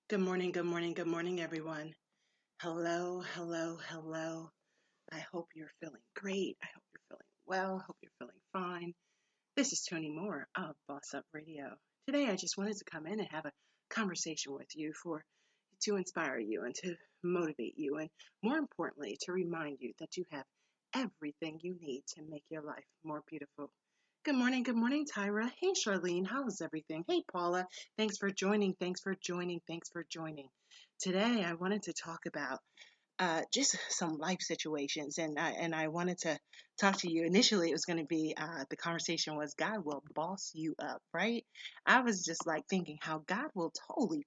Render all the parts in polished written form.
Good morning, good morning, good morning, everyone. Hello, hello, hello. I hope you're feeling great. I hope you're feeling well. I hope you're feeling fine. This is Tony Moore of Boss Up Radio. Today, I just wanted to come in and have a conversation with you to inspire you and to motivate you, and more importantly, to remind you that you have everything you need to make your life more beautiful. Good morning, Tyra. Hey, Charlene, how's everything? Hey, Paula, thanks for joining. Thanks for joining. Thanks for joining. Today, I wanted to talk about just some life situations, and I wanted to talk to you. Initially, it was going to be the conversation was God will boss you up, right? I was just like thinking how God will totally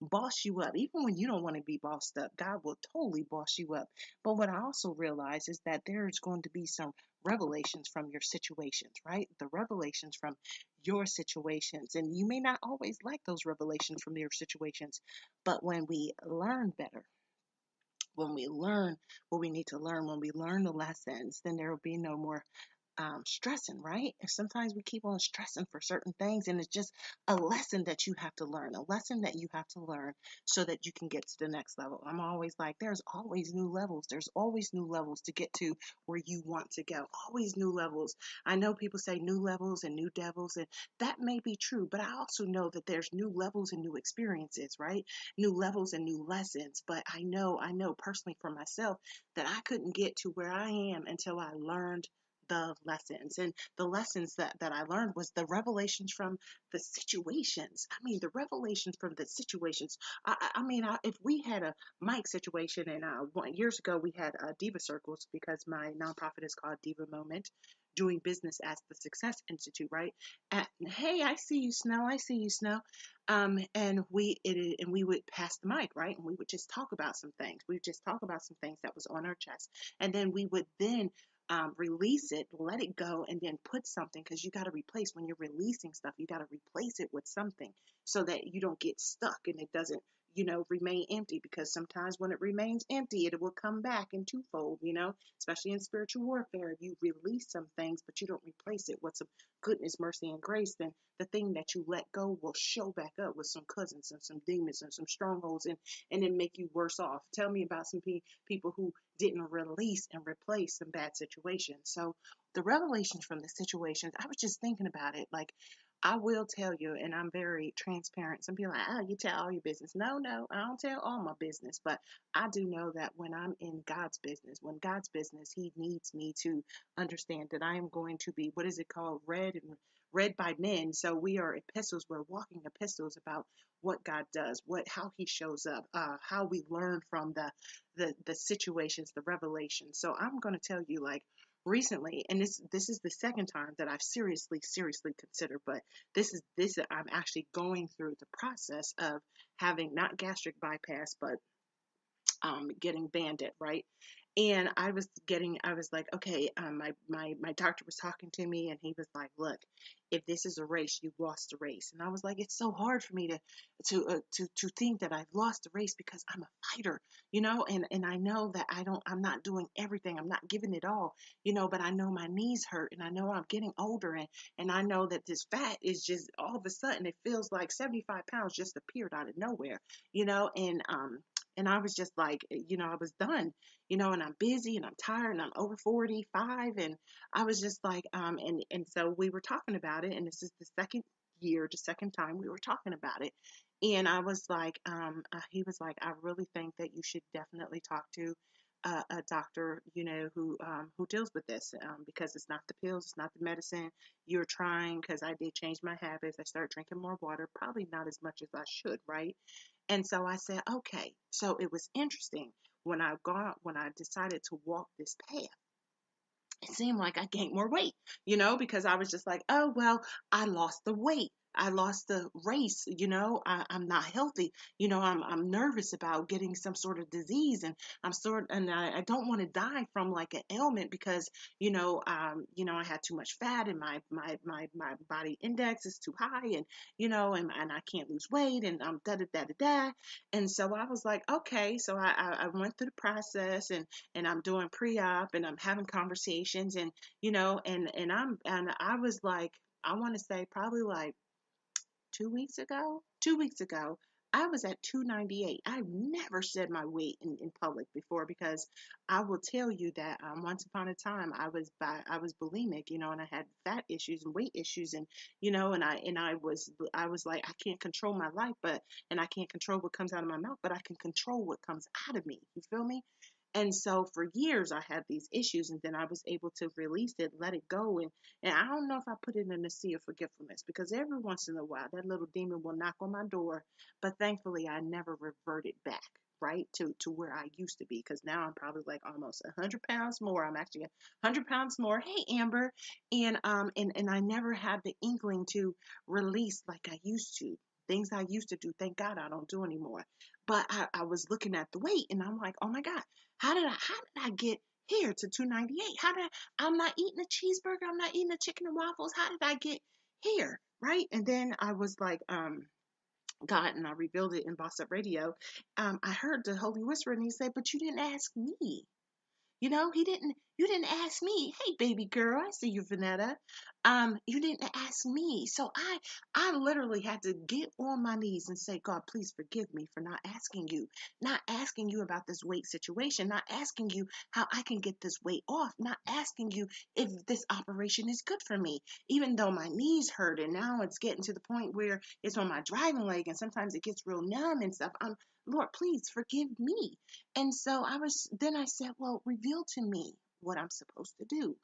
boss you up, even when you don't want to be bossed up. God will totally boss you up. But what I also realize is that there's going to be some revelations from your situations, right? The revelations from your situations, and you may not always like those revelations from your situations, but when we learn better, when we learn what we need to learn, when we learn the lessons, then there will be no more stressing, right? And sometimes we keep on stressing for certain things, and it's just a lesson that you have to learn, a lesson that you have to learn so that you can get to the next level. I'm always like, there's always new levels. There's always new levels to get to where you want to go. Always new levels. I know people say new levels and new devils, and that may be true, but I also know that there's new levels and new experiences, right? New levels and new lessons. But I know personally for myself that I couldn't get to where I am until I learned the lessons. And the lessons that I learned was the revelations from the situations. I mean, the revelations from the situations. If we had a mic situation, and years ago we had Diva Circles because my nonprofit is called Diva Moment, doing business as the Success Institute, right? And hey, I see you, Snow. I see you, Snow. And we would pass the mic, right? And we would just talk about some things. We would just talk about some things that was on our chest, and then we would then release it, let it go, and then put something, because you got to replace when you're releasing stuff. You got to replace it with something so that you don't get stuck and it doesn't, remain empty. Because sometimes when it remains empty, it will come back in twofold. Especially in spiritual warfare. If you release some things, but you don't replace it with some goodness, mercy, and grace, then the thing that you let go will show back up with some cousins and some demons and some strongholds, and then make you worse off. Tell me about some people who didn't release and replace some bad situations. So the revelations from the situations, I was just thinking about it. Like, I will tell you, and I'm very transparent. Some people are like, oh, you tell all your business. No, no, I don't tell all my business, but I do know that when I'm in God's business, He needs me to understand that I am going to be, what is it called, read by men. So we are epistles. We're walking epistles about what God does, how He shows up, how we learn from the situations, the revelations. So I'm going to tell you, like, recently, and this is the second time that I've seriously considered, but this I'm actually going through the process of having not gastric bypass, but getting banded, right? And I was like, okay, my doctor was talking to me, and he was like, look, if this is a race, you've lost the race. And I was like, it's so hard for me to think that I've lost the race, because I'm a fighter, and I know that I'm not doing everything, I'm not giving it all, but I know my knees hurt, and I know I'm getting older, and I know that this fat is just all of a sudden, it feels like 75 pounds just appeared out of nowhere, and I was just like, I was done, and I'm busy and I'm tired and I'm over 45. And I was just like, and so we were talking about it. And this is the second time we were talking about it. And I was like, he was like, I really think that you should definitely talk to a doctor, who deals with this, because it's not the pills, it's not the medicine you're trying. Because I did change my habits. I started drinking more water, probably not as much as I should, right? And so I said, okay. So it was interesting when I decided to walk this path. It seemed like I gained more weight, because I was just like, oh, well, I lost the weight. I lost the race, I'm not healthy, I'm nervous about getting some sort of disease, and I don't want to die from like an ailment, because, I had too much fat, and my body index is too high, and, and I can't lose weight, and da da da da da. And so I was like, okay, so I went through the process, and I'm doing pre-op, and I'm having conversations, and and I was like, I want to say probably like 2 weeks ago, I was at 298. I've never said my weight in public before because I will tell you that once upon a time I was bulimic, and I had fat issues and weight issues, and I was like, I can't control my life, but and I can't control what comes out of my mouth, but I can control what comes out of me. You feel me? And so for years I had these issues, and then I was able to release it, let it go, and I don't know if I put it in the sea of forgetfulness, because every once in a while that little demon will knock on my door, but thankfully I never reverted back, right, to where I used to be, because now I'm probably like almost 100 pounds more. I'm actually 100 pounds more. Hey, Amber. And I never had the inkling to release like I used to. Things I used to do, thank God I don't do anymore. But I was looking at the weight, and I'm like, oh my God, how did I get here to 298? I'm not eating a cheeseburger, I'm not eating a chicken and waffles. How did I get here? Right? And then I was like, God, and I revealed it in Boss Up Radio. I heard the Holy Whisper, and he said, but you didn't ask me. You didn't ask me. Hey, baby girl, I see you, Vanetta. You didn't ask me. So I literally had to get on my knees and say, God, please forgive me for not asking you about this weight situation, not asking you how I can get this weight off, not asking you if this operation is good for me, even though my knees hurt. And now it's getting to the point where it's on my driving leg, and sometimes it gets real numb and stuff. Lord, please forgive me. And so then I said, well, reveal to me what I'm supposed to do.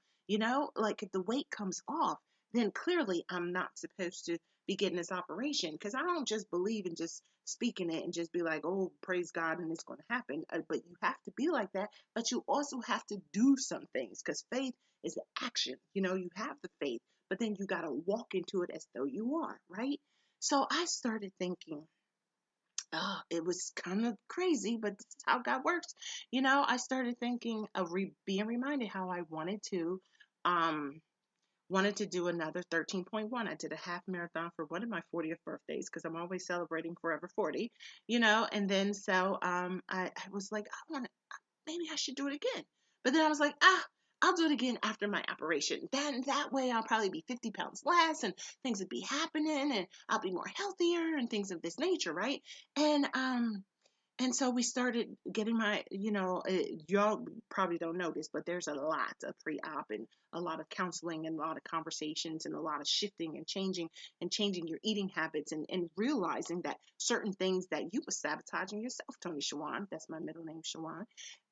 Like if the weight comes off, then clearly I'm not supposed to be getting this operation, because I don't just believe in just speaking it and just be like, oh, praise God, and it's going to happen. But you have to be like that. But you also have to do some things, because faith is action. You have the faith, but then you got to walk into it as though you are, right? So I started thinking, it was kind of crazy, but this is how God works. I started thinking of being reminded how I um, wanted to do another 13.1. I did a half marathon for one of my 40th birthdays, because I'm always celebrating forever 40, and then so I was like, maybe I should do it again. But then I was like, I'll do it again after my operation. Then that way I'll probably be 50 pounds less, and things would be happening, and I'll be more healthier and things of this nature, right? And and so we started getting y'all probably don't know this, but there's a lot of pre-op and a lot of counseling and a lot of conversations and a lot of shifting and changing your eating habits, and realizing that certain things that you were sabotaging yourself, Tony Shawan, that's my middle name, Shawan.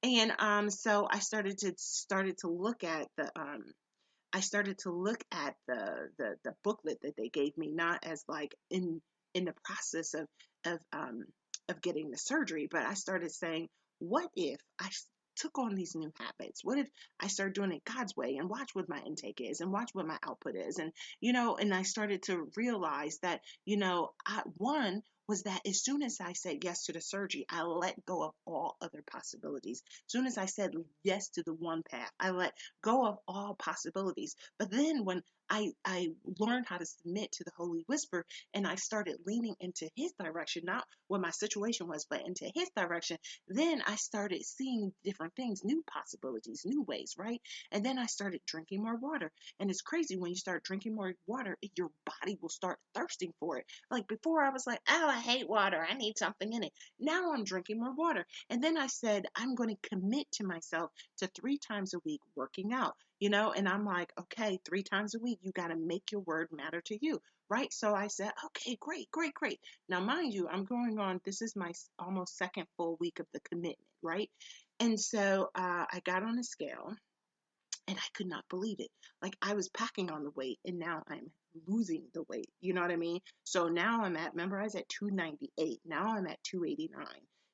And so I started to look at the booklet that they gave me, not as like in the process of um of getting the surgery, but I started saying, what if took on these new habits? What if I started doing it God's way, and watch what my intake is, and watch what my output is? And I started to realize that, one was that as soon as I said yes to the surgery, I let go of all other possibilities. As soon as I said yes to the one path, I let go of all possibilities. But then when I learned how to submit to the Holy Whisper, and I started leaning into his direction, not what my situation was, but into his direction, then I started seeing different things, new possibilities, new ways, right? And then I started drinking more water. And it's crazy, when you start drinking more water, your body will start thirsting for it. Like before, I was like, oh, I hate water, I need something in it. Now I'm drinking more water. And then I said, I'm going to commit to myself to 3 times a week working out, and I'm like, okay, 3 times a week, you got to make your word matter to you, right? So I said, okay, great, great, great. Now, mind you, I'm going on, this is my almost second full week of the commitment, right? And so I got on a scale, and I could not believe it. Like, I was packing on the weight, and now I'm losing the weight. You know what I mean? So now remember, I was at 298. Now I'm at 289.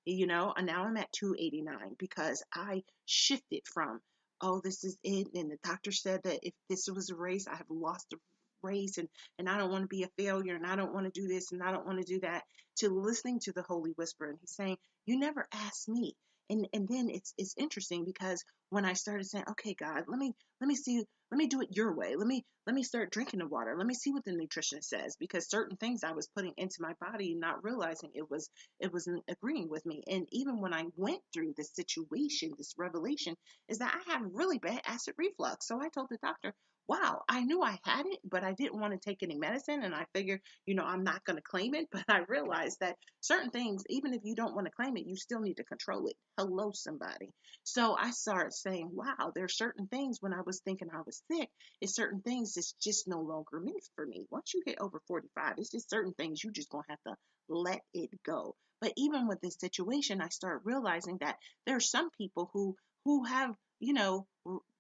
And now I'm at 289 because I shifted from, oh, this is it. And the doctor said that if this was a race, I have lost the race, and I don't want to be a failure, and I don't want to do this, and I don't want to do that, to listening to the Holy Whisper. And he's saying, you never asked me. And then it's interesting, because when I started saying, okay, God, let me do it your way. Let me start drinking the water. Let me see what the nutrition says, because certain things I was putting into my body, not realizing it wasn't agreeing with me. And even when I went through this situation, this revelation, is that I have really bad acid reflux. So I told the doctor, wow, I knew I had it, but I didn't want to take any medicine. And I figured, I'm not going to claim it. But I realized that certain things, even if you don't want to claim it, you still need to control it. Hello, somebody. So I started saying, wow, there are certain things when I was thinking I was sick, it's certain things that's just no longer meant for me. Once you hit over 45, it's just certain things you just going to have to let it go. But even with this situation, I started realizing that there are some people who have,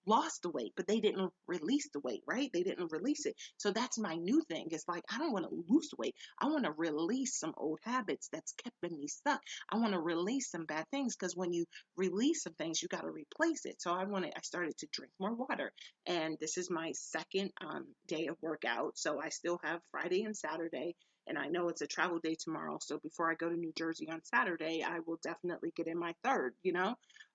lost the weight, but they didn't release the weight, right? They didn't release it. So that's my new thing. It's like, I don't want to lose weight. I want to release some old habits that's keeping me stuck. I want to release some bad things because when you release some things, you got to replace it. So I started to drink more water. And this is my second day of workout. So I still have Friday and Saturday. And I know it's a travel day tomorrow. So before I go to New Jersey on Saturday, I will definitely get in my third.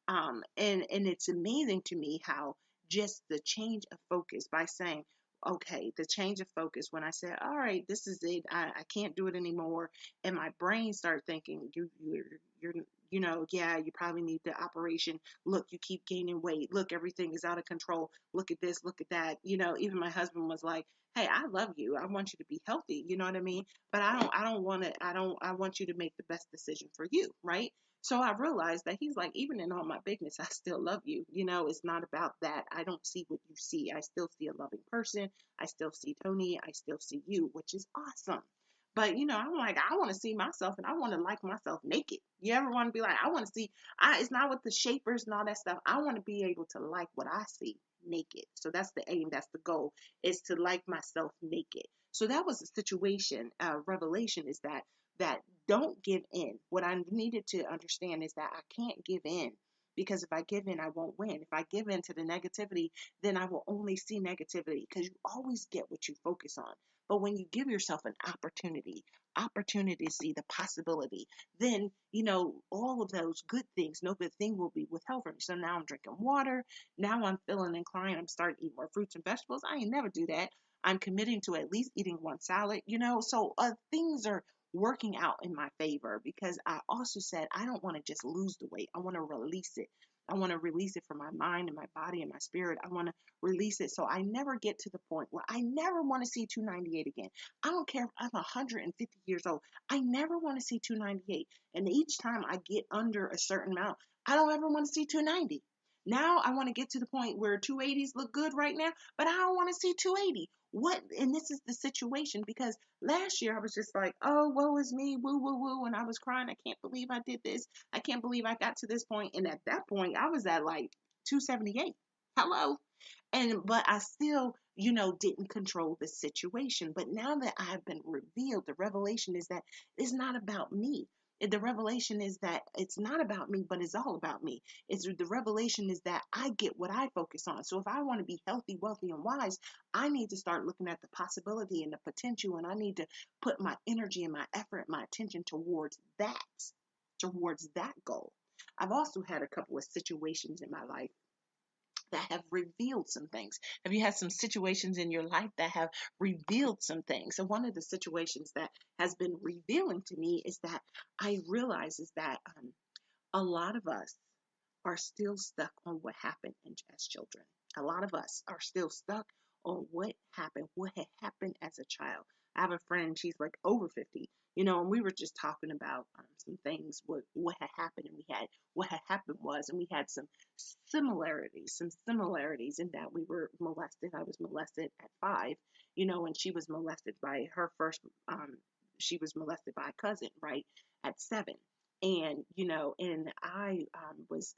And it's amazing to me how just the change of focus by saying, okay, the change of focus when I said, all right, this is it. I can't do it anymore. And my brain started thinking, you're, yeah, you probably need the operation. Look, you keep gaining weight. Look, everything is out of control. Look at this, look at that. Even my husband was like, hey, I love you. I want you to be healthy. You know what I mean? But I want you to make the best decision for you. Right. So I realized that he's like, even in all my bigness, I still love you. It's not about that. I don't see what you see. I still see a loving person. I still see Tony. I still see you, which is awesome. But I'm like, I want to see myself and I want to like myself naked. You ever want to be like, I want to see, it's not with the shapers and all that stuff. I want to be able to like what I see naked. So that's the aim. That's the goal, is to like myself naked. So that was the situation. Revelation is that don't give in. What I needed to understand is that I can't give in, because if I give in, I won't win. If I give in to the negativity, then I will only see negativity, because you always get what you focus on. But when you give yourself an opportunity to see the possibility, then, all of those good things, no good thing will be withheld from me. So now I'm drinking water. Now I'm feeling inclined. I'm starting to eat more fruits and vegetables. I ain't never do that. I'm committing to at least eating one salad. So things are working out in my favor, because I also said I don't want to just lose the weight. I want to release it. I want to release it from my mind and my body and my spirit. I want to release it so I never get to the point where I never want to see 298 again. I don't care if I'm 150 years old. I never want to see 298. And each time I get under a certain amount, I don't ever want to see 290. Now I want to get to the point where 280s look good right now, but I don't want to see 280. And this is the situation, because last year I was just like, oh, woe is me, woo, woo, woo. And I was crying. I can't believe I did this. I can't believe I got to this point. And at that point, I was at like 278. Hello. But I still, didn't control the situation. But now that I've been revealed, the revelation is that it's not about me. The revelation is that it's not about me, but it's all about me. The revelation is that I get what I focus on. So if I want to be healthy, wealthy, and wise, I need to start looking at the possibility and the potential, and I need to put my energy and my effort, my attention towards that goal. I've also had a couple of situations in my life that have revealed some things. Have you had some situations in your life that have revealed some things? So one of the situations that has been revealing to me is that I realize is that a lot of us are still stuck on what happened as children. A lot of us are still stuck on what had happened as a child. I have a friend, she's like over 50, and we were just talking about some things, what had happened, and what had happened was, and we had some similarities in that we were molested. I was molested at 5, and she was molested by her first, she was molested by a cousin, right, at 7. And and I was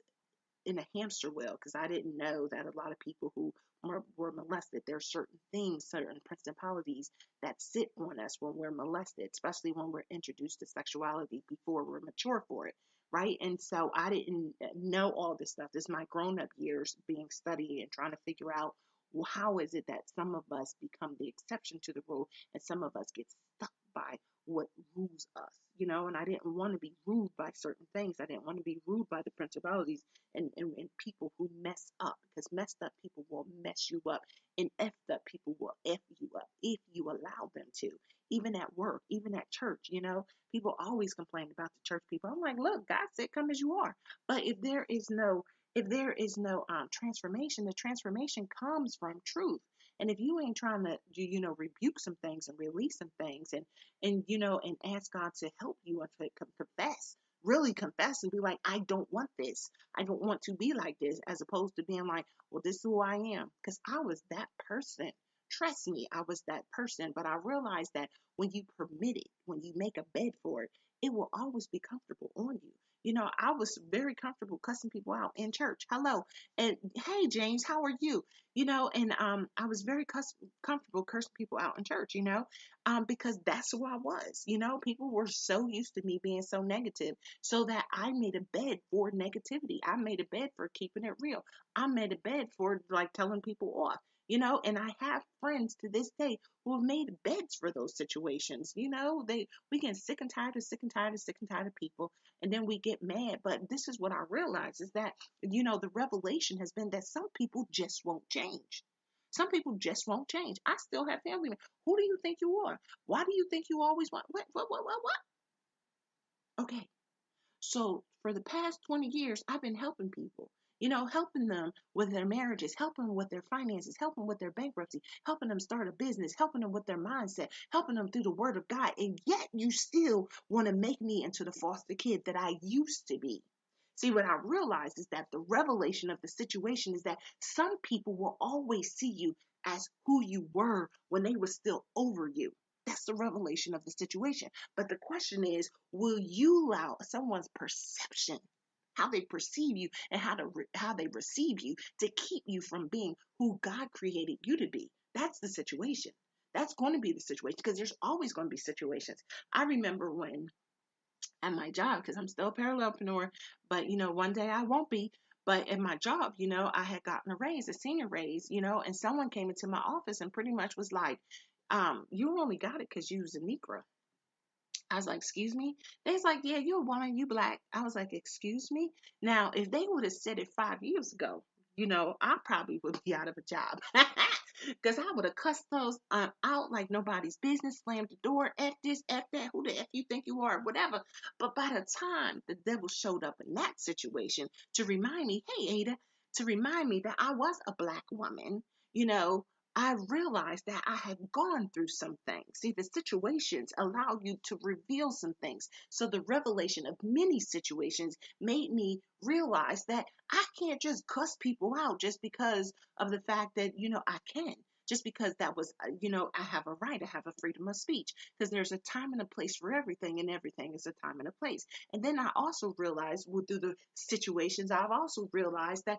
in a hamster wheel, because I didn't know that a lot of people who were molested, there are certain things, certain principalities that sit on us when we're molested, especially when we're introduced to sexuality before we're mature for it, right? And so I didn't know all this stuff. This is my grown up years being studied and trying to figure out, well, how is it that some of us become the exception to the rule and some of us get stuck by what rules us, and I didn't want to be ruled by certain things. I didn't want to be ruled by the principalities and people who mess up, because messed up people will mess you up, and effed up people will F you up if you allow them to. Even at work, even at church, people always complain about the church people. I'm like, look, God said, come as you are. But if there is no transformation, the transformation comes from truth. And if you ain't trying to, rebuke some things and release some things and ask God to help you and to confess, really confess and be like, I don't want this. I don't want to be like this, as opposed to being like, well, this is who I am. Because I was that person. Trust me, I was that person. But I realized that when you permit it, when you make a bed for it, it will always be comfortable on you. I was very comfortable cussing people out in church. Hello. And hey, James, how are you? And I was very comfortable cursing people out in church, because that's who I was. People were so used to me being so negative, so that I made a bed for negativity. I made a bed for keeping it real. I made a bed for like telling people off. And I have friends to this day who have made beds for those situations. We get sick and tired of sick and tired of sick and tired of people, and then we get mad. But this is what I realize is that, the revelation has been that some people just won't change. Some people just won't change. I still have family members. Who do you think you are? Why do you think you always want what? Okay. So for the past 20 years, I've been helping people, helping them with their marriages, helping them with their finances, helping them with their bankruptcy, helping them start a business, helping them with their mindset, helping them through the word of God. And yet you still want to make me into the foster kid that I used to be. See, what I realized is that the revelation of the situation is that some people will always see you as who you were when they were still over you. That's the revelation of the situation. But the question is, will you allow someone's perception, how they perceive you and how they receive you, to keep you from being who God created you to be? That's the situation. That's going to be the situation, because there's always going to be situations. I remember when at my job, because I'm still a parallelpreneur, but one day I won't be. But at my job, I had gotten a raise, a senior raise, and someone came into my office and pretty much was like, you only got it because you was a Negro. I was like, excuse me? They was like, yeah, you a woman, you black. I was like, excuse me? Now, if they would have said it 5 years ago, I probably would be out of a job. Because I would have cussed those out like nobody's business, slammed the door, F this, F that, who the F you think you are, whatever. But by the time the devil showed up in that situation to remind me, hey, Ada, to remind me that I was a black woman, you know, I realized that I had gone through some things. See, the situations allow you to reveal some things. So the revelation of many situations made me realize that I can't just cuss people out just because of the fact that, I can. Just because that was, I have a right, I have a freedom of speech, because there's a time and a place for everything, and everything is a time and a place. And then I also realized, well, through the situations, I've also realized that,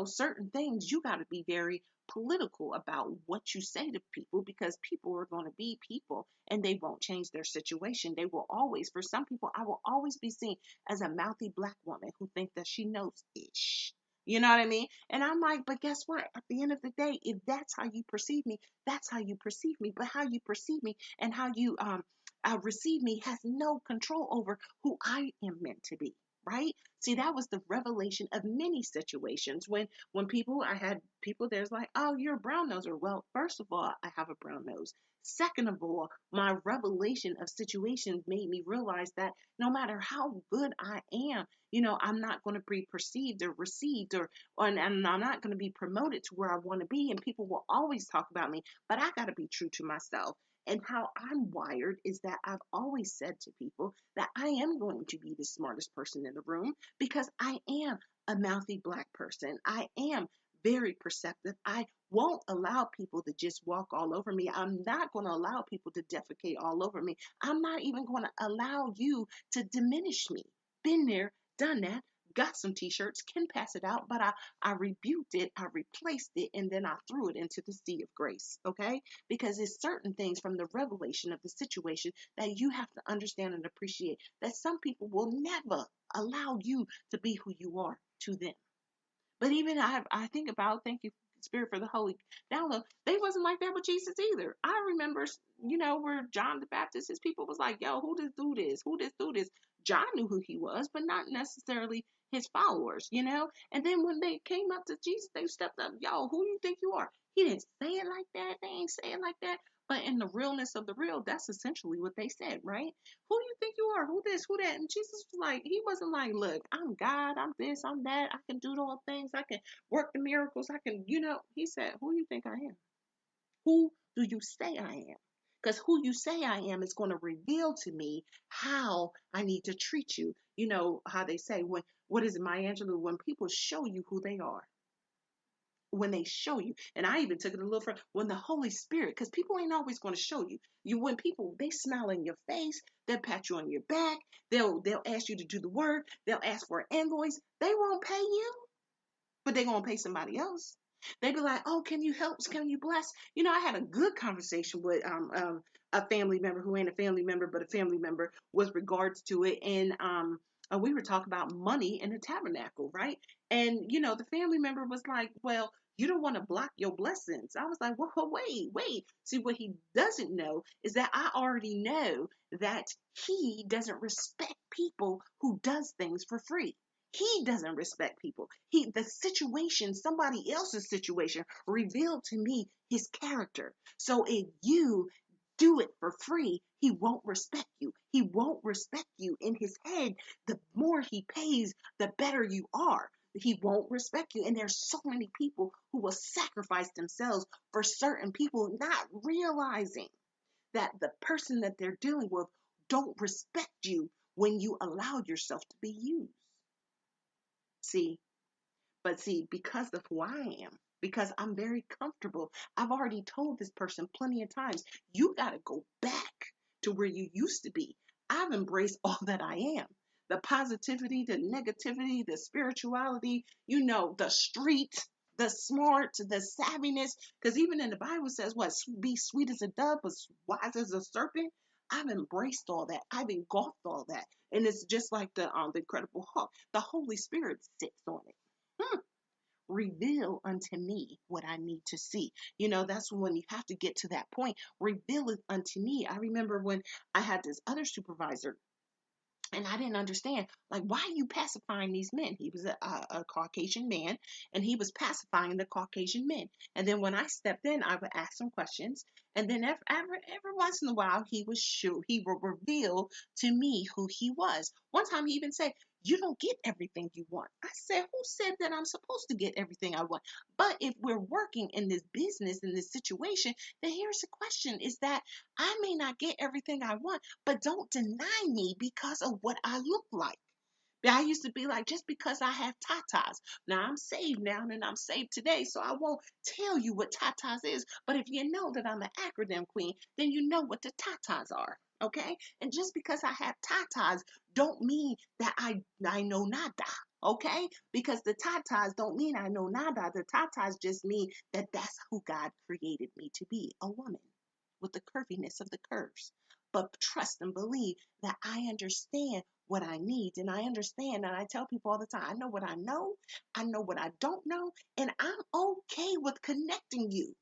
certain things you got to be very political about what you say to people, because people are going to be people and they won't change their situation. They will always, for some people, I will always be seen as a mouthy black woman who think that she knows ish. You know what I mean? And I'm like, but guess what? At the end of the day, if that's how you perceive me, that's how you perceive me. But how you perceive me and how you receive me has no control over who I am meant to be. Right? See, that was the revelation of many situations when I had people there's like, oh, you're a brown noser. Well, first of all, I have a brown nose. Second of all, my revelation of situations made me realize that no matter how good I am, I'm not going to be perceived or received and I'm not going to be promoted to where I want to be. And people will always talk about me, but I got to be true to myself. And how I'm wired is that I've always said to people that I am going to be the smartest person in the room, because I am a mouthy black person. I am very perceptive. I won't allow people to just walk all over me. I'm not going to allow people to defecate all over me. I'm not even going to allow you to diminish me. Been there, done that. Got some t-shirts, can pass it out, but I rebuked it, I replaced it, and then I threw it into the sea of grace. Okay? Because it's certain things from the revelation of the situation that you have to understand and appreciate, that some people will never allow you to be who you are to them. But even I think about, thank you, Spirit, for the Holy download. They wasn't like that with Jesus either. I remember, where John the Baptist, his people was like, yo, who this dude is? Who this dude is? John knew who he was, but not necessarily his followers. And then when they came up to Jesus, they stepped up, yo, who you think you are? He didn't say it like that. They ain't say it like that. But in the realness of the real, that's essentially what they said, right? Who do you think you are? Who this? Who that? And Jesus was like, he wasn't like, look, I'm God, I'm this, I'm that, I can do all things, I can work the miracles, I can, he said, who do you think I am? Who do you say I am? Because who you say I am is going to reveal to me how I need to treat you. You know how they say, when, what is it, Maya Angelou? When people show you who they are, when they show you, and I even took it a little further, when the Holy Spirit, because people ain't always going to show you. When people, they smile in your face, they'll pat you on your back, they'll ask you to do the work, they'll ask for an invoice. They won't pay you, but they're gonna pay somebody else. They be like, "Oh, can you help? Can you bless?" You know, I had a good conversation with a family member who ain't a family member, but a family member with regards to it, and we were talking about money in the tabernacle, right? And you know, the family member was like, "Well, you don't want to block your blessings." I was like, "Well, wait. See, what he doesn't know is that I already know that he doesn't respect people who does things for free. He doesn't respect people. The situation, somebody else's situation, revealed to me his character. So if you do it for free, he won't respect you. He won't respect you in his head. The more he pays, the better you are. He won't respect you. And there's so many people who will sacrifice themselves for certain people, not realizing that the person that they're dealing with don't respect you when you allow yourself to be used. See, but see, because of who I am, because I'm very comfortable, I've already told this person plenty of times, you got to go back to where you used to be. I've embraced all that I am. The positivity, the negativity, the spirituality, you know, the street, the smart, the savviness. Because even in the Bible says, what, be sweet as a dove, but wise as a serpent. I've embraced all that. I've engulfed all that. And it's just like the Incredible Hulk. The Holy Spirit sits on it. Hmm. Reveal unto me what I need to see. You know, that's when you have to get to that point. Reveal it unto me. I remember when I had this other supervisor, and I didn't understand, like, why are you pacifying these men? He was a Caucasian man, and he was pacifying the Caucasian men. And then when I stepped in, I would ask some questions. And then every once in a while, he would reveal to me who he was. One time he even said, "You don't get everything you want." I said, "Who said that I'm supposed to get everything I want?" But if we're working in this business, in this situation, then here's the question, is that I may not get everything I want, but don't deny me because of what I look like. I used to be like, just because I have tatas. Now I'm saved now and I'm saved today, so I won't tell you what tatas is. But if you know that I'm an acronym queen, then you know what the tatas are. Okay? And just because I have tatas don't mean that I know nada. Okay? Because the tatas don't mean I know nada. The tatas just mean that that's who God created me to be, a woman with the curviness of the curves. But trust and believe that I understand what I need. And I understand, and I tell people all the time, I know what I know what I don't know, and I'm okay with connecting you.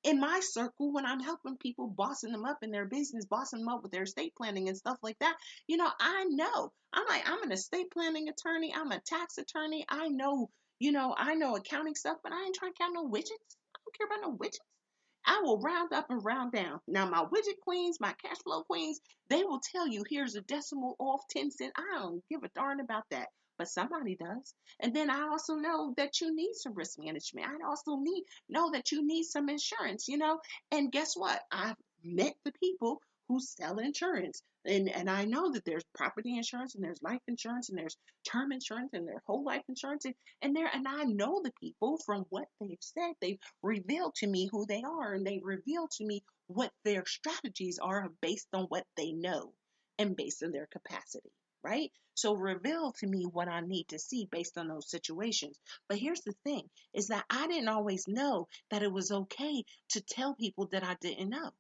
In my circle, when I'm helping people, bossing them up in their business, bossing them up with their estate planning and stuff like that, you know, I know. I'm like, I'm an estate planning attorney, I'm a tax attorney, I know, I know accounting stuff, but I ain't trying to count no widgets. I don't care about no widgets. I will round up and round down. Now, my widget queens, my cash flow queens, they will tell you here's a decimal off 10 cents. I don't give a darn about that, but somebody does. And then I also know that you need some risk management. I also know that you need some insurance, And guess what? I've met the people who sell insurance. And I know that there's property insurance and there's life insurance and there's term insurance and there's whole life insurance and I know the people from what they've said. They've reveal to me who they are, and they reveal to me what their strategies are based on what they know and based on their capacity, right? So reveal to me what I need to see based on those situations. But here's the thing, is that I didn't always know that it was okay to tell people that I didn't know.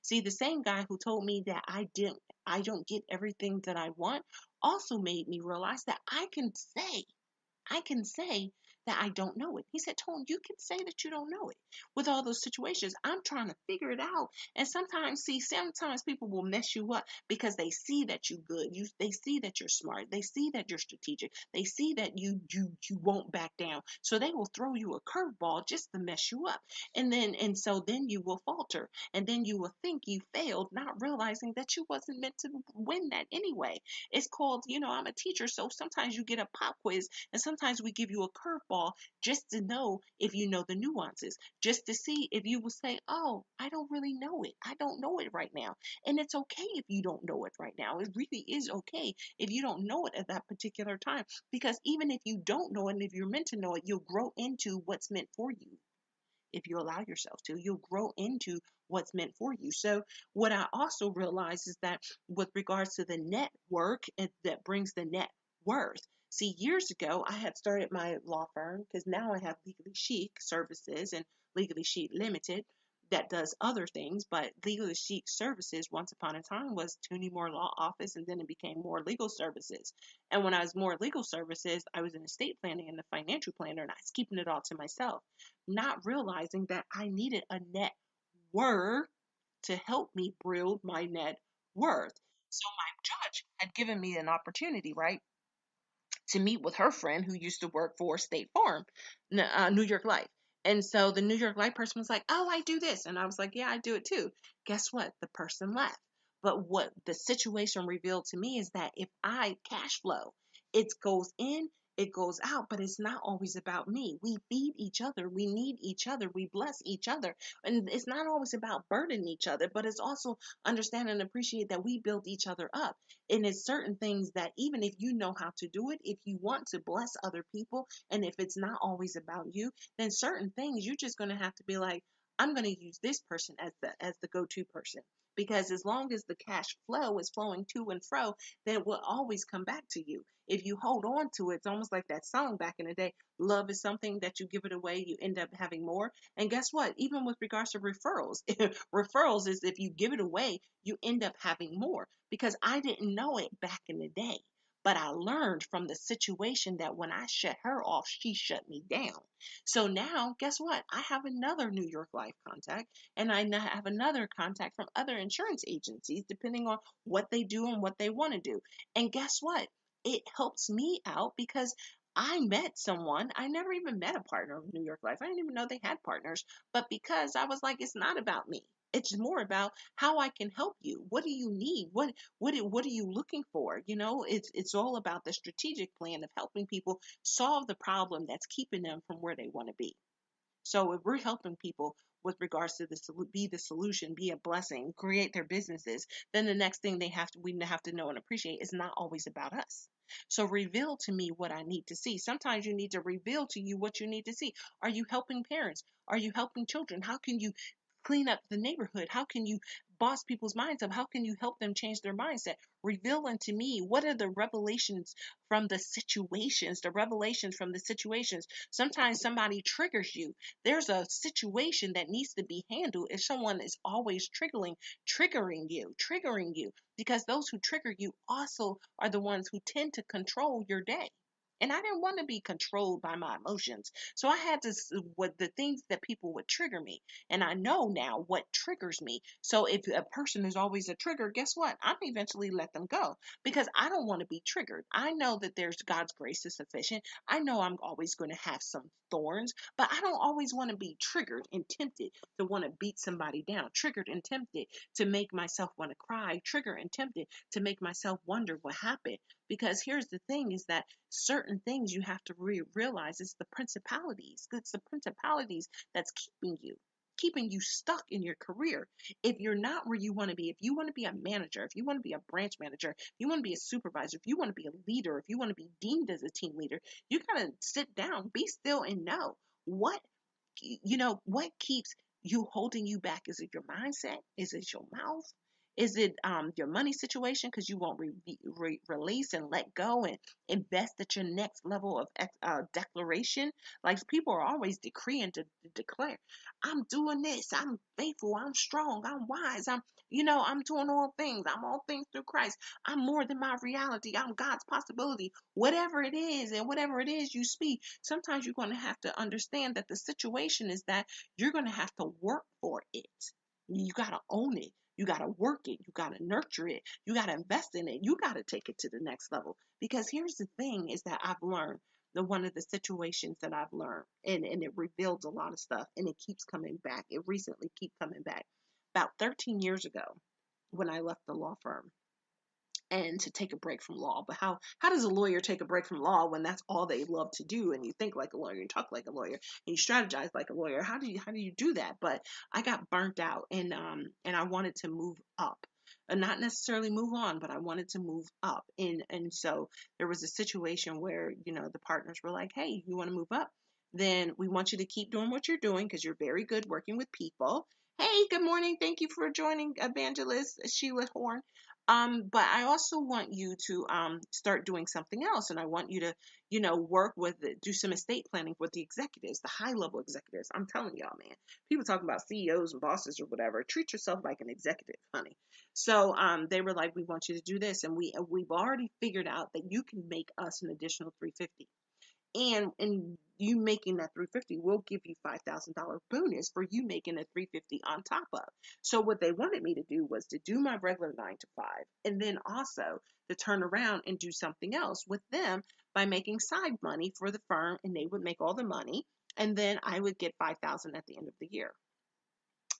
See, the same guy who told me that I don't get everything that I want also made me realize that I can say that I don't know it. He said, Tone, you can say that you don't know it with all those situations. I'm trying to figure it out. And sometimes people will mess you up because they see that you're good. They see that you're smart. They see that you're strategic. They see that you won't back down. So they will throw you a curveball just to mess you up. And so then you will falter. And then you will think you failed, not realizing that you wasn't meant to win that anyway. It's called, I'm a teacher, so sometimes you get a pop quiz and sometimes we give you a curveball curveball just to know if you know the nuances, just to see if you will say, oh, I don't really know it. I don't know it right now. And it's okay if you don't know it right now. It really is okay if you don't know it at that particular time. Because even if you don't know it and if you're meant to know it, you'll grow into what's meant for you. If you allow yourself to, you'll grow into what's meant for you. So, what I also realize is that with regards to the network, that brings the net worth. See, years ago, I had started my law firm because now I have Legally Chic Services and Legally Chic Limited that does other things, but Legally Chic Services once upon a time was Toonie Moore Law Office, and then it became More Legal Services. And when I was More Legal Services, I was in estate planning and the financial planner, and I was keeping it all to myself, not realizing that I needed a net worth to help me build my net worth. So my judge had given me an opportunity, right, to meet with her friend who used to work for State Farm, New York Life. And so the New York Life person was like, oh, I do this. And I was like, yeah, I do it too. Guess what? The person left. But what the situation revealed to me is that if I cash flow, it goes in, it goes out, but it's not always about me. We feed each other. We need each other. We bless each other. And it's not always about burdening each other, but it's also understand and appreciate that we build each other up. And it's certain things that even if you know how to do it, if you want to bless other people, and if it's not always about you, then certain things you're just going to have to be like, I'm going to use this person as the go-to person. Because as long as the cash flow is flowing to and fro, then it will always come back to you. If you hold on to it, it's almost like that song back in the day, love is something that you give it away, you end up having more. And guess what? Even with regards to referrals, referrals is if you give it away, you end up having more, because I didn't know it back in the day. But I learned from the situation that when I shut her off, she shut me down. So now, guess what? I have another New York Life contact, and I now have another contact from other insurance agencies, depending on what they do and what they want to do. And guess what? It helps me out because I met someone. I never even met a partner of New York Life. I didn't even know they had partners. But because I was like, it's not about me. It's more about how I can help you. What do you need? What are you looking for? You know, it's all about the strategic plan of helping people solve the problem that's keeping them from where they want to be. So if we're helping people with regards to be the solution, be a blessing, create their businesses, then the next thing we have to know and appreciate is not always about us. So reveal to me what I need to see. Sometimes you need to reveal to you what you need to see. Are you helping parents? Are you helping children? How can you clean up the neighborhood? How can you boss people's minds up? How can you help them change their mindset? Reveal unto me what are the revelations from the situations, the revelations from the situations. Sometimes somebody triggers you. There's a situation that needs to be handled if someone is always triggering you, because those who trigger you also are the ones who tend to control your day. And I didn't want to be controlled by my emotions. So I had to, what the things that people would trigger me. And I know now what triggers me. So if a person is always a trigger, guess what? I'm eventually let them go because I don't want to be triggered. I know that there's God's grace is sufficient. I know I'm always going to have some thorns, but I don't always want to be triggered and tempted to want to beat somebody down, triggered and tempted to make myself want to cry, triggered and tempted to make myself wonder what happened. Because here's the thing is that certain things you have to realize it's the principalities. It's the principalities that's keeping you stuck in your career. If you're not where you want to be, if you want to be a manager, if you want to be a branch manager, if you want to be a supervisor, if you want to be a leader, if you want to be deemed as a team leader, you got to sit down, be still, and know what what keeps you holding you back. Is it your mindset? Is it your mouth? Is it your money situation because you won't release and let go and invest at your next level of declaration? Like people are always decreeing to declare, I'm doing this, I'm faithful, I'm strong, I'm wise, I'm doing all things, I'm all things through Christ, I'm more than my reality, I'm God's possibility. Whatever it is, and whatever it is you speak, sometimes you're going to have to understand that the situation is that you're going to have to work for it. You got to own it. You got to work it. You got to nurture it. You got to invest in it. You got to take it to the next level. Because here's the thing is that I've learned one of the situations that I've learned, and it reveals a lot of stuff, and it keeps coming back. It recently keep coming back. About 13 years ago, when I left the law firm, and to take a break from law. But how does a lawyer take a break from law when that's all they love to do, and you think like a lawyer, you talk like a lawyer, and you strategize like a lawyer? How do you do that? But I got burnt out, and I wanted to move up. And not necessarily move on, but I wanted to move up. And so there was a situation where, the partners were like, "Hey, you want to move up? Then we want you to keep doing what you're doing because you're very good working with people." Hey, good morning. Thank you for joining, Evangelist Sheila Horn. But I also want you to start doing something else, and I want you to, work with do some estate planning with the executives, the high level executives. I'm telling y'all, man, people talking about CEOs and bosses or whatever. Treat yourself like an executive, honey. So they were like, we want you to do this, and we've already figured out that you can make us an additional 350. And you making that 350 will give you $5,000 bonus for you making a 350 on top of. So what they wanted me to do was to do my regular 9 to 5, and then also to turn around and do something else with them by making side money for the firm, and they would make all the money, and then I would get 5,000 at the end of the year.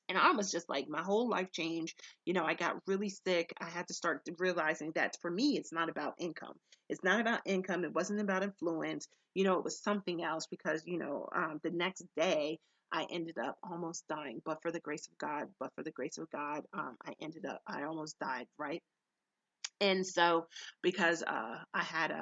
And I was just like, my whole life changed. I got really sick. I had to start realizing that for me, it's not about income. It's not about income. It wasn't about influence. It was something else because, the next day I ended up almost dying. But for the grace of God, I almost died, right? And so, because I had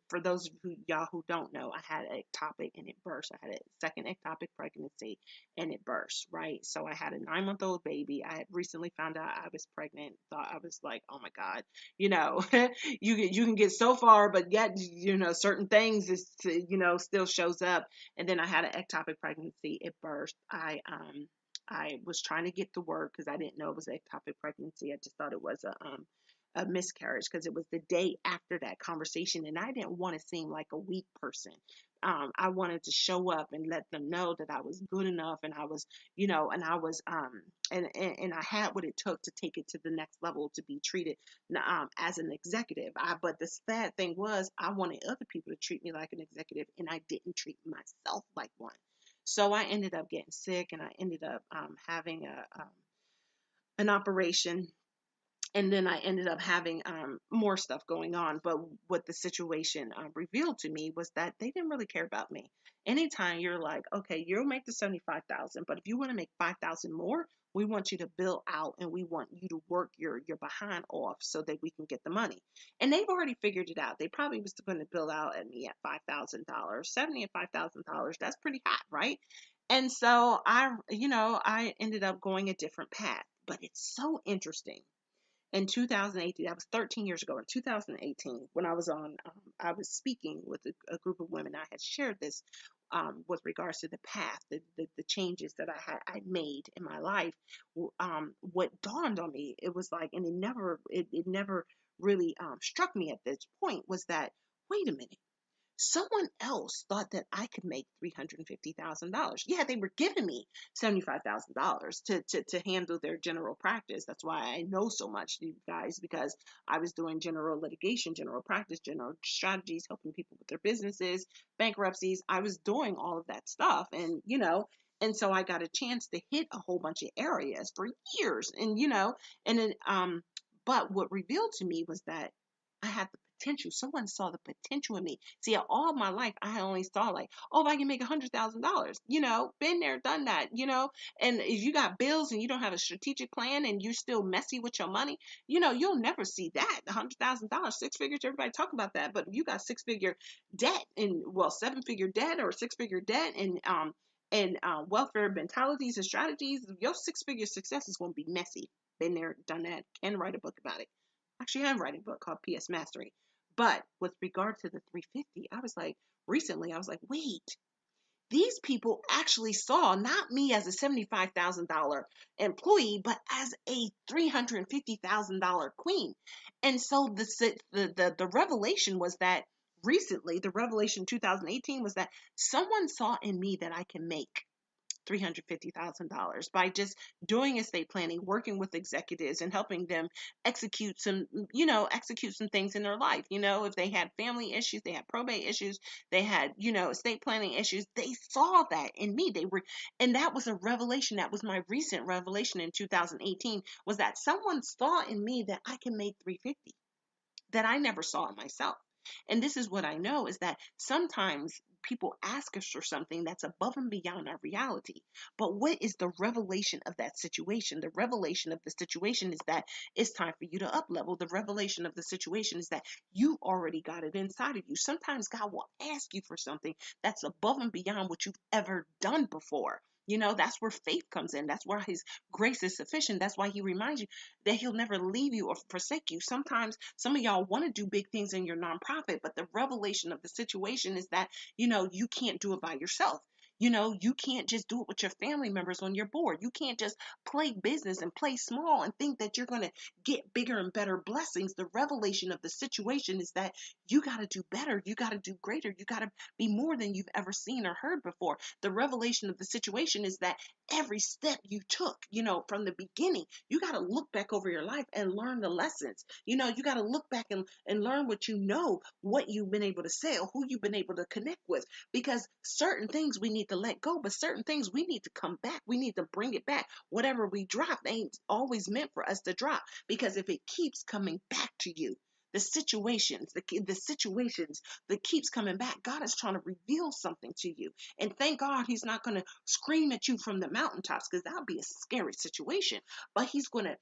for those of y'all who don't know, I had an ectopic and it burst. I had a second ectopic pregnancy and it burst, right? So I had a 9-month-old baby. I had recently found out I was pregnant. Thought I was like, oh my God, you can get so far, but yet, certain things is, still shows up. And then I had an ectopic pregnancy. It burst. I was trying to get to work because I didn't know it was an ectopic pregnancy. I just thought it was a miscarriage because it was the day after that conversation, and I didn't want to seem like a weak person. I wanted to show up and let them know that I was good enough, and I was, and I was, and I had what it took to take it to the next level to be treated as an executive. But the sad thing was, I wanted other people to treat me like an executive, and I didn't treat myself like one. So I ended up getting sick, and I ended up having an operation, and then I ended up having more stuff going on. But what the situation revealed to me was that they didn't really care about me. Anytime you're like, okay, you'll make the 75,000, but if you want to make 5,000 more, we want you to bill out, and we want you to work your behind off so that we can get the money. And they've already figured it out. They probably was going to bill out at me at $5,000, 70 and $5,000. That's pretty hot, right? And so I ended up going a different path. But it's so interesting in 2018, that was 13 years ago. In 2018, when I was speaking with a group of women. I had shared this with regards to the path, the changes that I made in my life. What dawned on me, it was like, and it never really struck me at this point, was that, wait a minute. Someone else thought that I could make $350,000. Yeah, they were giving me $75,000 to handle their general practice. That's why I know so much, you guys, because I was doing general litigation, general practice, general strategies, helping people with their businesses, bankruptcies. I was doing all of that stuff, and so I got a chance to hit a whole bunch of areas for years, and then but what revealed to me was that I had the potential. Someone saw the potential in me. See, all my life, I only saw like, oh, if I can make $100,000, been there, done that, and if you got bills and you don't have a strategic plan and you're still messy with your money, you'll never see that. $100,000, six figures, everybody talk about that. But if you got six-figure debt, and well, seven-figure debt or six-figure debt, and welfare mentalities and strategies, your six-figure success is going to be messy. Been there, done that. Can write a book about it. Actually, I'm writing a book called PS Mastery. But with regard to the 350, recently, I was like, wait, these people actually saw not me as a $75,000 employee, but as a $350,000 queen. And so the revelation was that recently, the revelation 2018 was that someone saw in me that I can make $350,000 by just doing estate planning, working with executives and helping them execute some things in their life. If they had family issues, they had probate issues, they had, estate planning issues, they saw that in me. And that was a revelation. That was my recent revelation in 2018, was that someone saw in me that I can make 350. that I never saw in myself. And this is what I know is that sometimes people ask us for something that's above and beyond our reality. But what is the revelation of that situation? The revelation of the situation is that it's time for you to up level. The revelation of the situation is that you already got it inside of you. Sometimes God will ask you for something that's above and beyond what you've ever done before. That's where faith comes in. That's where his grace is sufficient. That's why he reminds you that he'll never leave you or forsake you. Sometimes some of y'all want to do big things in your nonprofit, but the revelation of the situation is that, you can't do it by yourself. You can't just do it with your family members on your board. You can't just play business and play small and think that you're going to get bigger and better blessings. The revelation of the situation is that you got to do better. You got to do greater. You got to be more than you've ever seen or heard before. The revelation of the situation is that every step you took, from the beginning, you got to look back over your life and learn the lessons. You got to look back and learn what you've been able to say or who you've been able to connect with. Because certain things we need to let go, but certain things we need to come back. We need to bring it back. Whatever we drop ain't always meant for us to drop. Because if it keeps coming back to you, the situations that keeps coming back, God is trying to reveal something to you. And thank God he's not going to scream at you from the mountaintops, because that would be a scary situation. But he's going to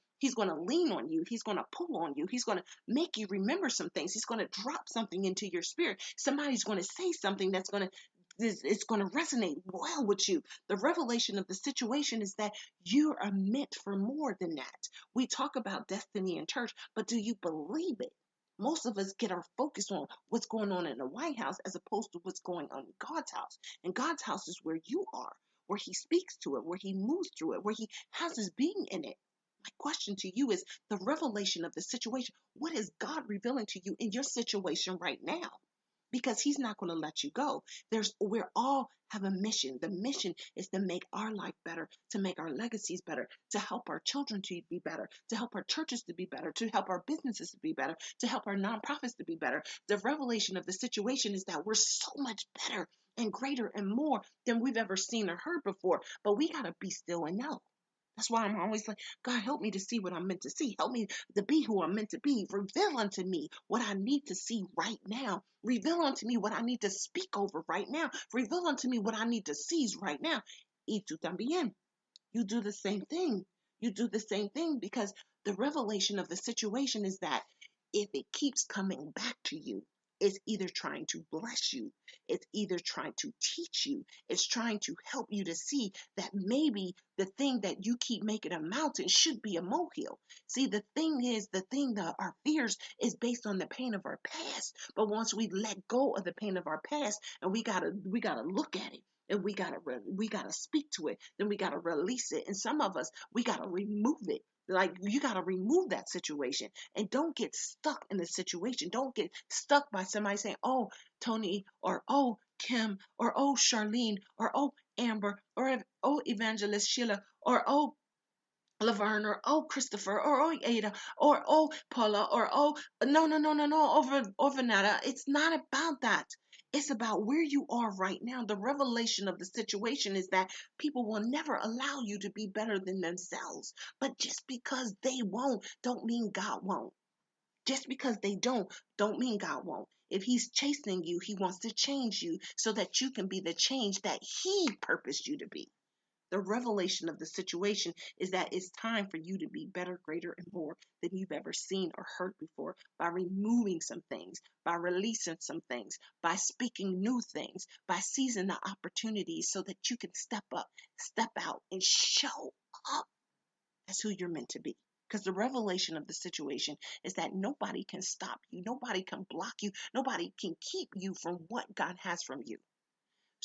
lean on you. He's going to pull on you. He's going to make you remember some things. He's going to drop something into your spirit. Somebody's going to say something that's going to it's going to resonate well with you. The revelation of the situation is that you are meant for more than that. We talk about destiny in church, but do you believe it? Most of us get our focus on what's going on in the White House as opposed to what's going on in God's house. And God's house is where you are, where he speaks to it, where he moves through it, where he has his being in it. My question to you is the revelation of the situation. What is God revealing to you in your situation right now? Because he's not going to let you go. We're all have a mission. The mission is to make our life better, to make our legacies better, to help our children to be better, to help our churches to be better, to help our businesses to be better, to help our nonprofits to be better. The revelation of the situation is that we're so much better and greater and more than we've ever seen or heard before. But we got to be still and know. That's why I'm always like, God, help me to see what I'm meant to see. Help me to be who I'm meant to be. Reveal unto me what I need to see right now. Reveal unto me what I need to speak over right now. Reveal unto me what I need to seize right now. Y tú también. You do the same thing. You do the same thing, because the revelation of the situation is that if it keeps coming back to you, it's either trying to bless you, it's either trying to teach you, it's trying to help you to see that maybe the thing that you keep making a mountain should be a molehill. See, the thing that our fears is based on the pain of our past. But once we let go of the pain of our past, and we gotta look at it, and we gotta speak to it, then we gotta release it. And some of us, we gotta remove it. Like, you gotta remove that situation, and don't get stuck in the situation. Don't get stuck by somebody saying, oh, Tony, or oh, Kim, or oh, Charlene, or oh, Amber, or oh, Evangelist Sheila, or oh, Laverne, or oh, Christopher, or oh, Ada, or oh, Paula, or oh, no, no, no, no, no, over Nada. It's not about that. It's about where you are right now. The revelation of the situation is that people will never allow you to be better than themselves. But just because they won't, don't mean God won't. Just because they don't mean God won't. If he's chastening you, he wants to change you so that you can be the change that he purposed you to be. The revelation of the situation is that it's time for you to be better, greater, and more than you've ever seen or heard before, by removing some things, by releasing some things, by speaking new things, by seizing the opportunities so that you can step up, step out, and show up as who you're meant to be. Because the revelation of the situation is that nobody can stop you, nobody can block you, nobody can keep you from what God has from you.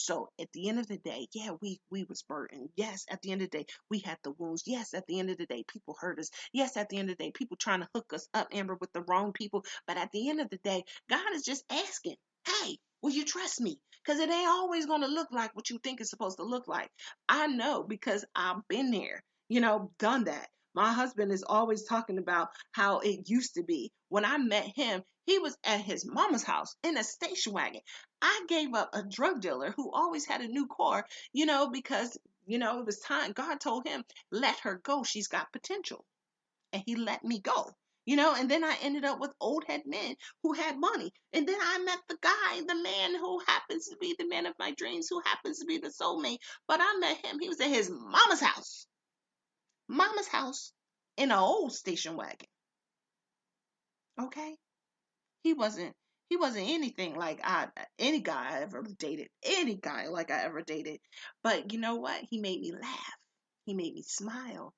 So at the end of the day, yeah, we was burdened. Yes, at the end of the day, we had the wounds. Yes, at the end of the day, people hurt us. Yes, at the end of the day, people trying to hook us up, Amber, with the wrong people. But at the end of the day, God is just asking, hey, will you trust me? Because it ain't always going to look like what you think it's supposed to look like. I know, because I've been there, done that. My husband is always talking about how it used to be. When I met him, he was at his mama's house in a station wagon. I gave up a drug dealer who always had a new car, because, it was time. God told him, let her go. She's got potential. And he let me go. And then I ended up with old head men who had money. And then I met the man who happens to be the man of my dreams, who happens to be the soulmate. But I met him. He was at his mama's house in an old station wagon. Okay. He wasn't he wasn't anything like any guy I ever dated. Any guy like I ever dated. But you know what? He made me laugh. He made me smile.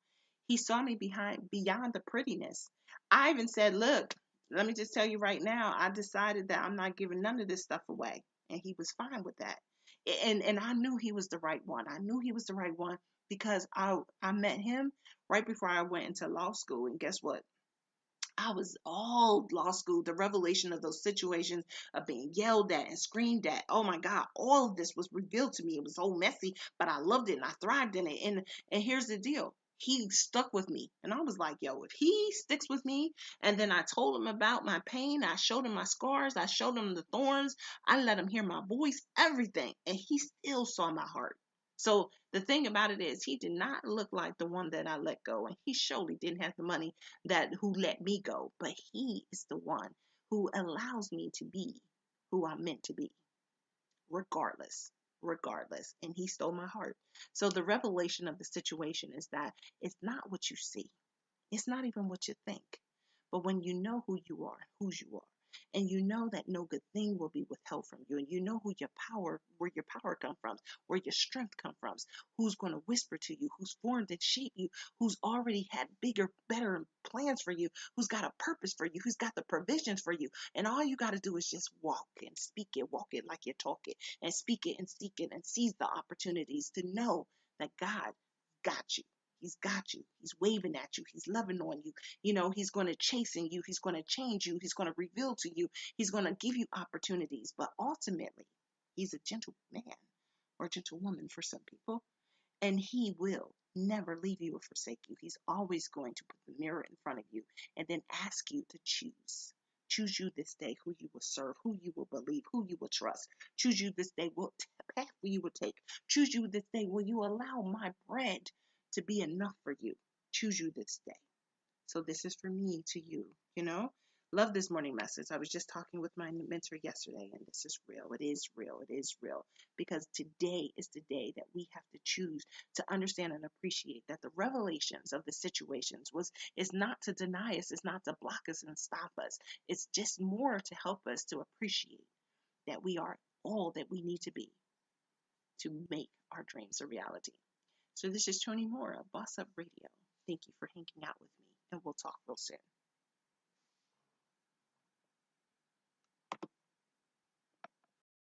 He saw me beyond the prettiness. I even said, "Look, let me just tell you right now, I decided that I'm not giving none of this stuff away." And he was fine with that. And I knew he was the right one. I knew he was the right one because I met him right before I went into law school, and guess what? I was all law school, the revelation of those situations of being yelled at and screamed at. Oh my God, all of this was revealed to me. It was so messy, but I loved it and I thrived in it. And here's the deal. He stuck with me. And I was like, yo, if he sticks with me, and then I told him about my pain, I showed him my scars, I showed him the thorns, I let him hear my voice, everything. And he still saw my heart. So the thing about it is he did not look like the one that I let go. And he surely didn't have the money that who let me go, but he is the one who allows me to be who I'm meant to be, regardless. And he stole my heart. So the revelation of the situation is that it's not what you see. It's not even what you think. But when you know who you are, whose you are, and you know that no good thing will be withheld from you, and you know where your power comes from, where your strength comes from, who's going to whisper to you, who's formed and shaped you, who's already had bigger, better plans for you, who's got a purpose for you, who's got the provisions for you. And all you got to do is just walk it like you talk it, and speak it and seek it and seize the opportunities to know that God got you. He's got you. He's waving at you. He's loving on you. He's going to chasten you. He's going to change you. He's going to reveal to you. He's going to give you opportunities. But ultimately, he's a gentle man or gentle woman for some people. And he will never leave you or forsake you. He's always going to put the mirror in front of you and then ask you to choose. Choose you this day who you will serve, who you will believe, who you will trust. Choose you this day what path you will take. Choose you this day will you allow my bread to be enough for you. Choose you this day. So this is for me to you. Love this morning message. I was just talking with my mentor yesterday, and this is real. It is real. It is real. Because today is the day that we have to choose to understand and appreciate that the revelations of the situations is not to deny us, it's not to block us and stop us. It's just more to help us to appreciate that we are all that we need to be to make our dreams a reality. So this is Tony Moore of Boss Up Radio. Thank you for hanging out with me, and we'll talk real soon.